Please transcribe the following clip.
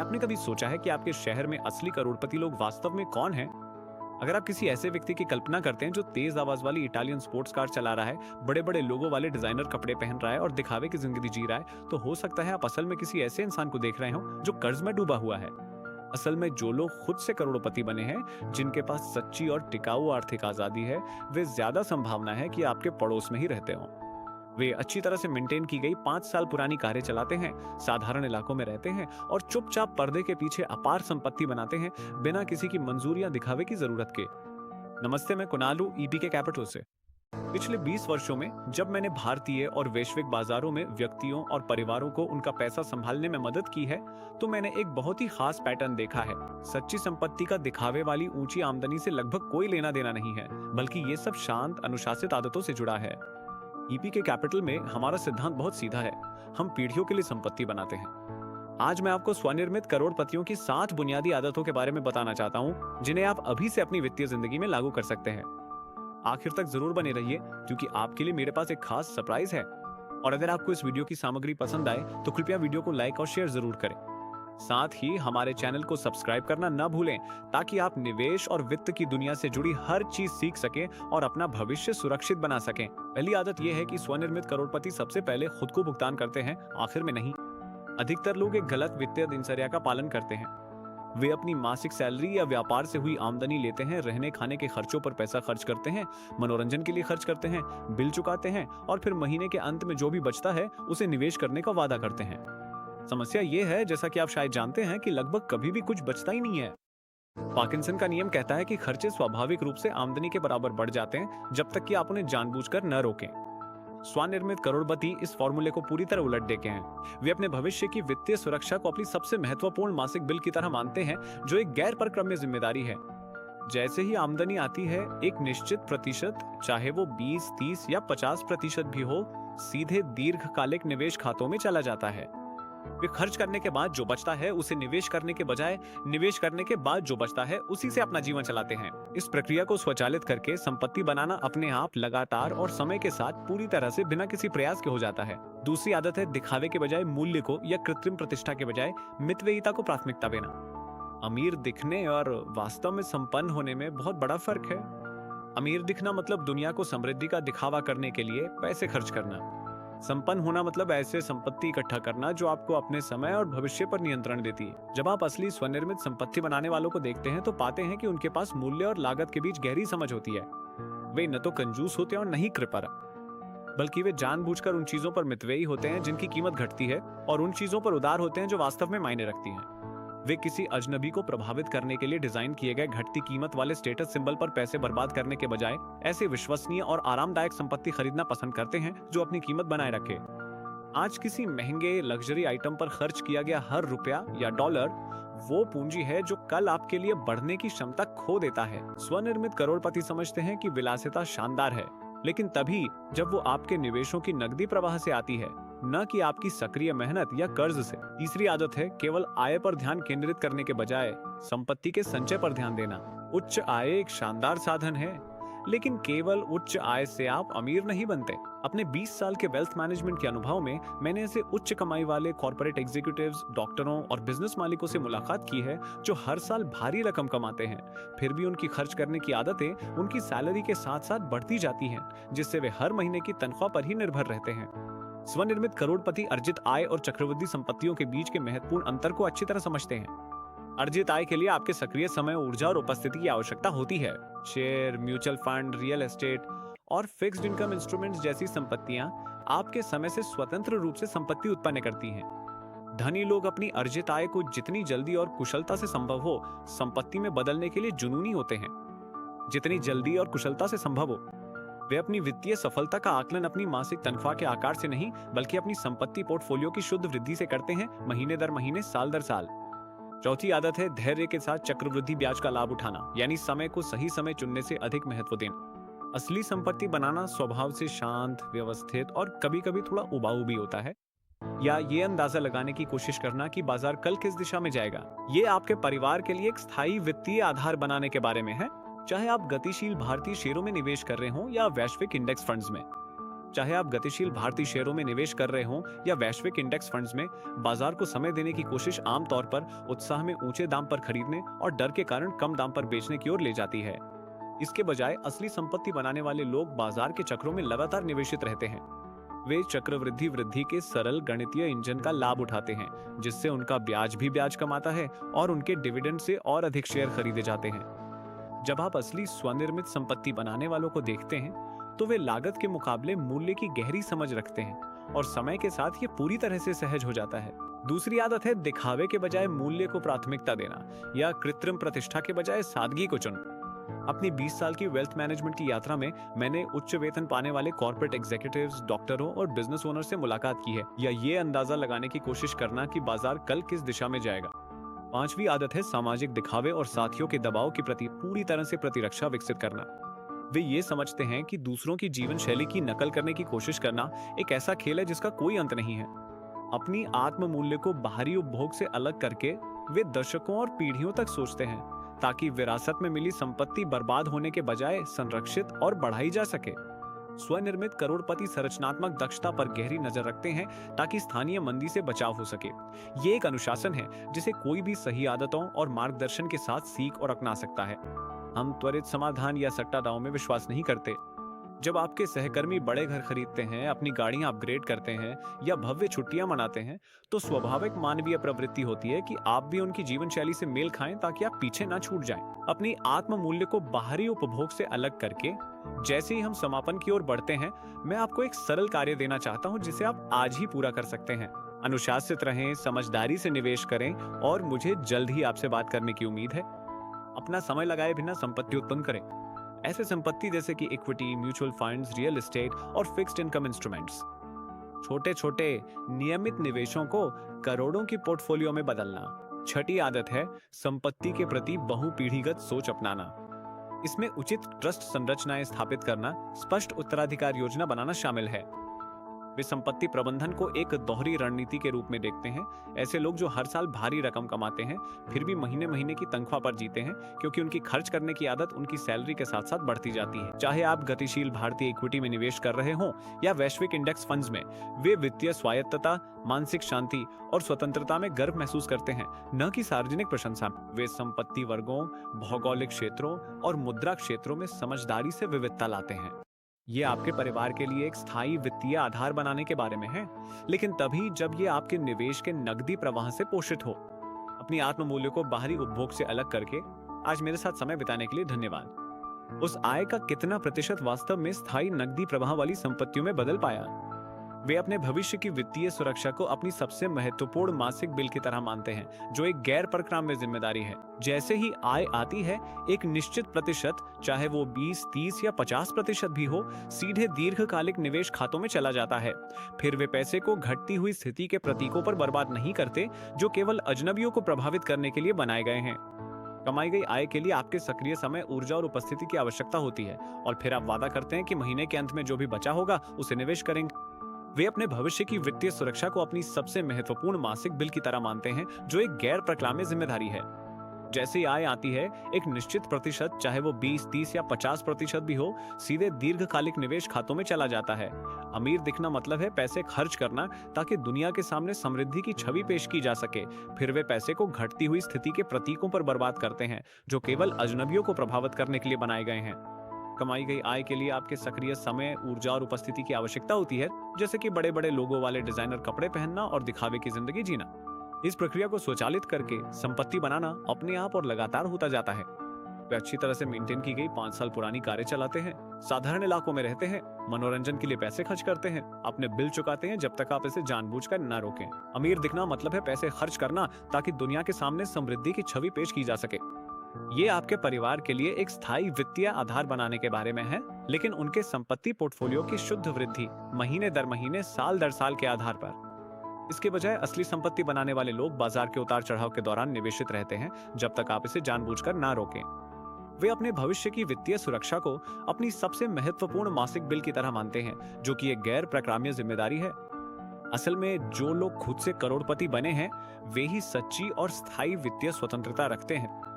क्या आपने कभी सोचा है कि आपके शहर में असली करोड़पति लोग वास्तव में कौन हैं? अगर आप किसी ऐसे व्यक्ति की कल्पना करते हैं जो तेज आवाज वाली इटालियन स्पोर्ट्स कार चला रहा है, बड़े बड़े लोगों वाले डिजाइनर कपड़े पहन रहा है और दिखावे की जिंदगी जी रहा है, तो हो सकता है आप असल में किसी ऐसे इंसान को देख रहे हो जो कर्ज में डूबा हुआ है। असल में जो लोग खुद से करोड़पति बने हैं, जिनके पास सच्ची और टिकाऊ आर्थिक आजादी है, वे ज्यादा संभावना है कि आपके पड़ोस में ही रहते हो। वे अच्छी तरह से मेंटेन की गई 5 साल पुरानी कारें चलाते हैं, साधारण इलाकों में रहते हैं और चुपचाप पर्दे के पीछे अपार संपत्ति बनाते हैं, बिना किसी की मंजूरी या दिखावे की जरूरत के। नमस्ते, मैं कुणाल हूं, ईपीके कैपिटल से। पिछले 20 वर्षों में जब मैंने भारतीय और वैश्विक बाजारों में व्यक्तियों और परिवारों को उनका पैसा संभालने में मदद की है, तो मैंने एक बहुत ही खास पैटर्न देखा है। सच्ची संपत्ति का दिखावे वाली ऊंची आमदनी से लगभग कोई लेना देना नहीं है, बल्कि ये सब शांत अनुशासित आदतों से जुड़ा है। ईपीके कैपिटल में हमारा सिद्धांत बहुत सीधा है, हम पीढ़ियों के लिए संपत्ति बनाते हैं। आज मैं आपको स्वनिर्मित करोड़पतियों की 7 बुनियादी आदतों के बारे में बताना चाहता हूं, जिन्हें आप अभी से अपनी वित्तीय जिंदगी में लागू कर सकते हैं। आखिर तक जरूर बने रहिए, क्योंकि आपके लिए मेरे पास एक खास सरप्राइज है। और अगर आपको इस वीडियो की सामग्री पसंद आए तो कृपया वीडियो को लाइक और शेयर जरूर करें। साथ ही हमारे चैनल को सब्सक्राइब करना न भूलें, ताकि आप निवेश और वित्त की दुनिया से जुड़ी हर चीज सीख सकें और अपना भविष्य सुरक्षित बना सकें। पहली आदत यह है कि स्वनिर्मित करोड़पति सबसे पहले खुद को भुगतान करते हैं, आखिर में नहीं। अधिकतर लोग एक गलत वित्तीय दिनचर्या का पालन करते हैं। वे अपनी मासिक सैलरी या व्यापार से हुई आमदनी लेते हैं, रहने खाने के खर्चों पर पैसा खर्च करते हैं, मनोरंजन के लिए खर्च करते हैं, बिल चुकाते हैं और फिर महीने के अंत में जो भी बचता है उसे निवेश करने का वादा करते हैं। समस्या ये है, जैसा कि आप शायद जानते हैं, कि लगभग कभी भी कुछ बचता ही नहीं है। पार्किंसन का नियम कहता है कि खर्चे स्वाभाविक रूप से आमदनी के बराबर बढ़ जाते हैं, जब तक कि आप उन्हें जानबूझकर न रोकें। स्वनिर्मित करोड़पति इस फॉर्मूले को पूरी तरह उलट देते हैं। वे अपने भविष्य की वित्तीय सुरक्षा को अपनी सबसे महत्वपूर्ण मासिक बिल की तरह मानते हैं, जो एक गैर परक्रम्य जिम्मेदारी है। जैसे ही आमदनी आती है, एक निश्चित प्रतिशत, चाहे वो 20, 30 या 50% भी हो, सीधे दीर्घकालिक निवेश खातों में चला जाता है। वे खर्च करने के बाद जो बचता है उसे निवेश करने के बजाय निवेश करने के बाद जो बचता है उसी से अपना जीवन चलाते हैं। इस प्रक्रिया को स्वचालित करके संपत्ति बनाना अपने आप लगातार और समय के साथ पूरी तरह से बिना किसी प्रयास के हो जाता है। दूसरी आदत है दिखावे के बजाय मूल्य को, या कृत्रिम प्रतिष्ठा के बजाय मितव्ययिता को प्राथमिकता देना। अमीर दिखने और वास्तव में संपन्न होने में बहुत बड़ा फर्क है। अमीर दिखना मतलब दुनिया को समृद्धि का दिखावा करने के लिए पैसे खर्च करना। संपन्न होना मतलब ऐसे संपत्ति इकट्ठा करना जो आपको अपने समय और भविष्य पर नियंत्रण देती है। जब आप असली स्वनिर्मित संपत्ति बनाने वालों को देखते हैं, तो पाते हैं कि उनके पास मूल्य और लागत के बीच गहरी समझ होती है। वे न तो कंजूस होते हैं और न ही कृपण, बल्कि वे जानबूझकर उन चीजों पर मितव्ययी होते हैं जिनकी कीमत घटती है, और उन चीजों पर उदार होते हैं जो वास्तव में मायने रखती हैं। वे किसी अजनबी को प्रभावित करने के लिए डिजाइन किए गए घटती कीमत वाले स्टेटस सिंबल पर पैसे बर्बाद करने के बजाय ऐसे विश्वसनीय और आरामदायक संपत्ति खरीदना पसंद करते हैं जो अपनी कीमत बनाए रखे। आज किसी महंगे लग्जरी आइटम पर खर्च किया गया हर रुपया या डॉलर वो पूंजी है जो कल आपके लिए बढ़ने की क्षमता खो देता है। स्वनिर्मित करोड़पति समझते हैं कि विलासिता शानदार है, लेकिन तभी जब वो आपके निवेशों की नकदी प्रवाह से आती है, न कि आपकी सक्रिय मेहनत या कर्ज से। तीसरी आदत है केवल आय पर ध्यान केंद्रित करने के बजाय संपत्ति के संचय पर ध्यान देना। उच्च आय एक शानदार साधन है, लेकिन केवल उच्च आय से आप अमीर नहीं बनते। अपने 20 साल के वेल्थ मैनेजमेंट के अनुभव में मैंने ऐसे उच्च कमाई वाले कॉर्पोरेट एग्जीक्यूटिव्स, डॉक्टरों और बिजनेस मालिकों से मुलाकात की है जो हर साल भारी रकम कमाते हैं, फिर भी उनकी खर्च करने की आदतें उनकी सैलरी के साथ साथ बढ़ती जाती हैं, जिससे वे हर महीने की तनख्वाह पर ही निर्भर रहते हैं। स्वनिर्मित करोड़पति अर्जित आय और चक्रवृद्धि संपत्तियों के बीच के महत्वपूर्ण अंतर को अच्छी तरह समझते हैं। अर्जित आय के लिए आपके सक्रिय समय, ऊर्जा और उपस्थिति की आवश्यकता होती है। Share, mutual fund, real estate और फिक्स्ड इनकम इंस्ट्रूमेंट्स जैसी संपत्तियां आपके समय से स्वतंत्र रूप से संपत्ति उत्पन्न करती हैं। धनी लोग अपनी अर्जित आय को जितनी जल्दी और कुशलता से संभव हो संपत्ति में बदलने के लिए जुनूनी होते हैं। जितनी जल्दी और कुशलता से संभव हो, वे अपनी वित्तीय सफलता का आकलन अपनी मासिक तनख्वाह के आकार से नहीं, बल्कि अपनी संपत्ति पोर्टफोलियो की शुद्ध वृद्धि से करते हैं, महीने दर महीने, साल दर साल। चौथी आदत है धैर्य के साथ चक्रवृद्धि ब्याज का लाभ उठाना, यानी समय को सही समय चुनने से अधिक महत्व देना। असली संपत्ति बनाना स्वभाव से शांत, व्यवस्थित और कभी-कभी थोड़ा उबाऊ भी होता है। या ये अंदाजा लगाने की कोशिश करना कि बाजार कल किस दिशा में जाएगा। ये आपके परिवार के लिए एक स्थायी वित्तीय आधार बनाने के बारे में है, चाहे आप गतिशील भारतीय शेयरों में निवेश कर रहे हो या वैश्विक इंडेक्स फंड्स में। चाहे आप गतिशील भारतीय शेयरों में निवेश कर रहे हों या वैश्विक इंडेक्स फंड्स में, बाजार को समय देने की कोशिश आमतौर पर उत्साह में ऊंचे दाम पर खरीदने और डर के कारण कम दाम पर बेचने की ओर ले जाती है। इसके बजाय असली संपत्ति बनाने वाले लोग बाजार के चक्रों में लगातार निवेशित रहते हैं। वे चक्रवृद्धि वृद्धि के सरल गणितीय इंजन का लाभ उठाते हैं, जिससे उनका ब्याज भी ब्याज कमाता है और उनके डिविडेंड से और अधिक शेयर खरीदे जाते हैं। जब आप असली स्वनिर्मित संपत्ति बनाने वालों को देखते हैं तो वे लागत के मुकाबले मूल्य की गहरी समझ रखते हैं और समय के साथ ये पूरी तरह से सहज हो जाता है। दूसरी आदत है दिखावे के बजाय मूल्य को प्राथमिकता देना या कृत्रिम प्रतिष्ठा के बजाय सादगी को चुनना। अपनी 20 साल की वेल्थ मैनेजमेंट की यात्रा में मैंने उच्च वेतन पाने वाले कॉर्पोरेट एग्जीक्यूटिव्स, डॉक्टरों और बिजनेस ओनर से मुलाकात की है, या ये अंदाजा लगाने की कोशिश करना कि बाजार कल किस दिशा में जाएगा। पांचवी आदत है सामाजिक दिखावे और साथियों के दबाव के प्रति पूरी तरह से प्रतिरक्षा विकसित करना। वे ये समझते हैं कि दूसरों की जीवन शैली की नकल करने की कोशिश करना एक ऐसा खेल है जिसका कोई अंत नहीं है। अपनी आत्म मूल्य को बाहरी उपभोग से अलग करके वे दशकों और पीढ़ियों तक सोचते हैं, ताकि विरासत में मिली संपत्ति बर्बाद होने के बजाय संरक्षित और बढ़ाई जा सके। स्वनिर्मित करोड़पति संरचनात्मक दक्षता पर गहरी नजर रखते हैं ताकि स्थानीय मंदी से बचाव हो सके। ये एक अनुशासन है जिसे कोई भी सही आदतों और मार्गदर्शन के साथ सीख और अपना सकता है। हम त्वरित समाधान या सट्टा दांव में विश्वास नहीं करते। जब आपके सहकर्मी बड़े घर खरीदते हैं, अपनी गाड़ियां अपग्रेड करते हैं या भव्य छुट्टियां मनाते हैं, तो स्वाभाविक मानवीय प्रवृत्ति होती है कि आप भी उनकी जीवन शैली से मेल खाएं ताकि आप पीछे ना छूट जाएं। अपनी आत्म मूल्य को बाहरी उपभोग से अलग करके जैसे ही हम समापन की ओर बढ़ते हैं, मैं आपको एक सरल कार्य देना चाहता हूं जिसे आप आज ही पूरा कर सकते हैं। अनुशासित रहें, समझदारी से निवेश करें और मुझे जल्द ही आपसे बात करने की उम्मीद है। अपना समय लगाए बिना संपत्ति उत्पन्न करें। ऐसे संपत्ति जैसे कि equity, mutual funds, real estate और फिक्स्ड इनकम इंस्ट्रूमेंट्स। छोटे छोटे नियमित निवेशों को करोड़ों की पोर्टफोलियो में बदलना। छठी आदत है संपत्ति के प्रति बहुपीढ़ीगत सोच अपनाना। इसमें उचित ट्रस्ट संरचनाएं स्थापित करना, स्पष्ट उत्तराधिकार योजना बनाना शामिल है। वे संपत्ति प्रबंधन को एक दोहरी रणनीति के रूप में देखते हैं। ऐसे लोग जो हर साल भारी रकम कमाते हैं फिर भी महीने महीने की तनख्वाह पर जीते हैं, क्योंकि उनकी खर्च करने की आदत उनकी सैलरी के साथ साथ बढ़ती जाती है। चाहे आप गतिशील भारतीय इक्विटी में निवेश कर रहे हों या वैश्विक इंडेक्स फंड्स में, वे वित्तीय स्वायत्तता, मानसिक शांति और स्वतंत्रता में गर्व महसूस करते हैं, न कि सार्वजनिक प्रशंसा। वे संपत्ति वर्गों, भौगोलिक क्षेत्रों और मुद्रा क्षेत्रों में समझदारी से विविधता लाते हैं। ये आपके परिवार के लिए एक स्थायी वित्तीय आधार बनाने के बारे में है, लेकिन तभी जब ये आपके निवेश के नकदी प्रवाह से पोषित हो। अपनी आत्म मूल्य को बाहरी उपभोग से अलग करके आज मेरे साथ समय बिताने के लिए धन्यवाद। उस आय का कितना प्रतिशत वास्तव में स्थायी नकदी प्रवाह वाली संपत्तियों में बदल पाया? वे अपने भविष्य की वित्तीय सुरक्षा को अपनी सबसे महत्वपूर्ण मासिक बिल की तरह मानते हैं, जो एक गैर परक्राम्य जिम्मेदारी है। जैसे ही आय आती है, एक निश्चित प्रतिशत, चाहे वो 20, 30 या 50% भी हो, सीधे दीर्घकालिक निवेश खातों में चला जाता है। फिर वे पैसे को घटती हुई स्थिति के प्रतीकों पर बर्बाद नहीं करते, जो केवल अजनबियों को प्रभावित करने के लिए बनाए गए हैं। कमाई गई आय के लिए आपके सक्रिय समय, ऊर्जा और उपस्थिति की आवश्यकता होती है, और फिर आप वादा करते हैं कि महीने के अंत में जो भी बचा होगा उसे निवेश करेंगे। वे अपने भविष्य की वित्तीय सुरक्षा को अपनी सबसे महत्वपूर्ण मासिक बिल की तरह मानते हैं, जो एक गैर परक्राम्य जिम्मेदारी है। जैसे ही आय आती है, एक निश्चित प्रतिशत, चाहे वो 20, 30 या 50% भी हो, सीधे दीर्घकालिक निवेश खातों में चला जाता है। अमीर दिखना मतलब है पैसे खर्च करना ताकि दुनिया के सामने समृद्धि की छवि पेश की जा सके। फिर वे पैसे को घटती हुई स्थिति के प्रतीकों पर बर्बाद करते हैं, जो केवल अजनबियों को प्रभावित करने के लिए बनाए गए हैं। कमाई गई आय के लिए आपके सक्रिय समय, ऊर्जा और उपस्थिति की आवश्यकता होती है, जैसे कि बड़े बड़े लोगों वाले डिजाइनर कपड़े पहनना और दिखावे की जिंदगी जीना। इस प्रक्रिया को स्वचालित करके संपत्ति बनाना अपने आप और लगातार होता जाता है। वे अच्छी तरह से मेंटेन की गई 5 साल पुरानी कारें चलाते हैं, साधारण इलाकों में रहते हैं, मनोरंजन के लिए पैसे खर्च करते हैं, अपने बिल चुकाते हैं जब तक आप इसे जानबूझकर न रोकें। अमीर दिखना मतलब है पैसे खर्च करना ताकि दुनिया के सामने समृद्धि की छवि पेश की जा सके। ये आपके परिवार के लिए एक स्थायी वित्तीय आधार बनाने के बारे में है, लेकिन उनके संपत्ति पोर्टफोलियो की शुद्ध वृद्धि महीने दर महीने, साल दर साल के आधार पर। इसके बजाय असली संपत्ति बनाने वाले लोग बाजार के उतार चढ़ाव के दौरान निवेशित रहते हैं, जब तक आप इसे जानबूझकर ना रोकें। वे अपने भविष्य की वित्तीय सुरक्षा को अपनी सबसे महत्वपूर्ण मासिक बिल की तरह मानते हैं, जो कि एक गैर परक्राम्य जिम्मेदारी है। असल में जो लोग खुद से करोड़पति बने हैं, वे ही सच्ची और स्थायी वित्तीय स्वतंत्रता रखते हैं।